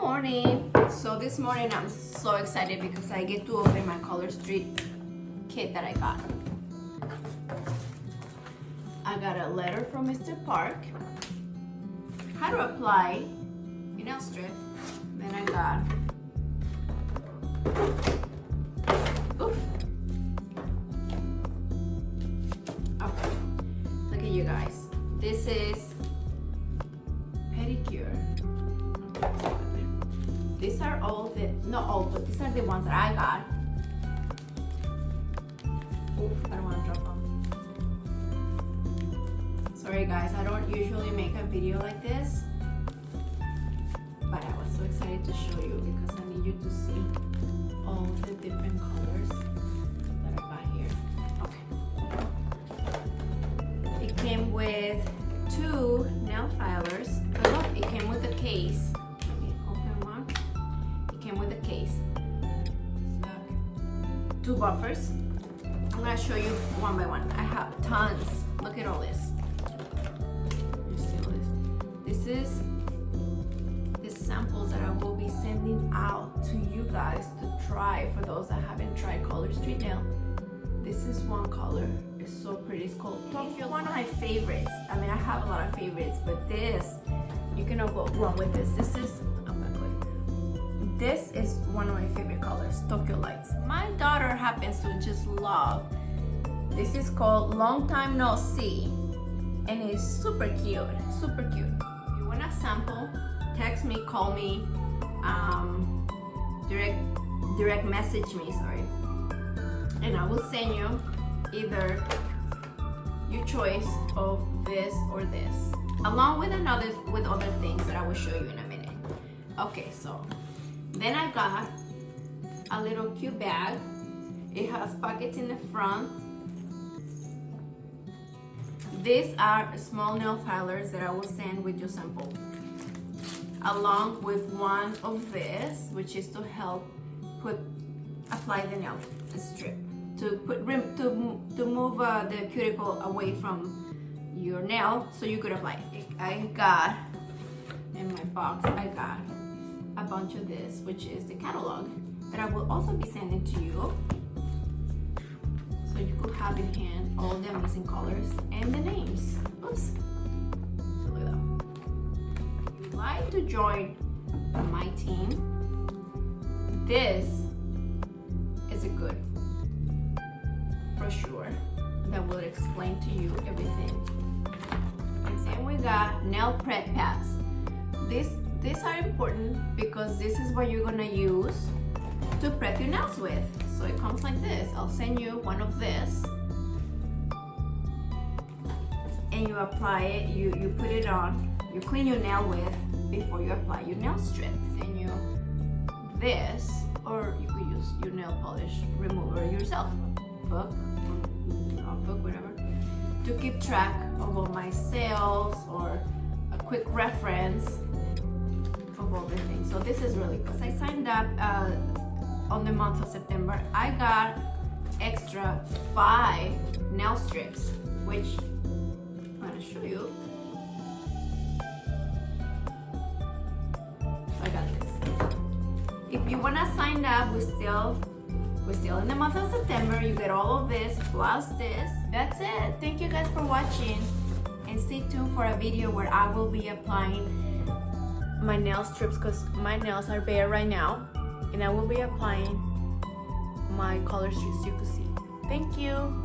morning. So this morning I'm so excited because I get to open my Color Street kit that I got. I got a letter from Mr. Park, how to apply a nail strip. Then I got oof. Okay, look at you guys. This is pedicure. These are all the, not all, but these are the ones that I got. Oof, I don't want to drop them. Sorry guys, I don't usually make a video like this, but I was so excited to show you because I need you to see all the different colors that I got here. Okay. It came with 2 nail filers, but look, it came with a case. Let me open one. It came with a case. Look. 2 buffers. I'm gonna show you one by one. I have tons. Look at all this. You see all this? This is the samples that I will be sending out to you guys to try for those that haven't tried Color Street Nail. This is one color. It's so pretty. It's called Tokyo. One of my favorites. I mean, I have a lot of favorites, but this, you cannot go wrong with this. This is, I'm gonna click. This is one of my favorite colors, Tokyo Lights. My daughter happens to just love. This is called Long Time No See, and it's super cute, super cute. If you want a sample, text me, call me, direct message me, sorry. And I will send you either your choice of this or this, along with other things that I will show you in a minute. Okay, so then I got a little cute bag. It has pockets in the front. These are small nail filers that I will send with your sample, along with one of this, which is to help apply the nail strip. To move the cuticle away from your nail so you could apply it. I got, in my box, I got a bunch of this, which is the catalog that I will also be sending to you. So you could have in hand all the amazing colors and the names. Oops. So look at that. If you'd like to join my team, this is a good brochure that will explain to you everything. And then we got nail prep pads. These are important because this is what you're gonna use to prep your nails with. So it comes like this. I'll send you one of this, and you apply it. You put it on. You clean your nail with before you apply your nail strip. Send you this, or you could use your nail polish remover yourself. Book, whatever, to keep track of all my sales or a quick reference of all the things. So this is really good. I signed up on the month of September. I got extra 5 nail strips, which I'm gonna show you. So I got this. If you wanna sign up, we're still in the month of September. You get all of this plus this. That's it. Thank you guys for watching, and stay tuned for a video where I will be applying my nail strips because my nails are bare right now, and I will be applying my Color Street so you can see. Thank you.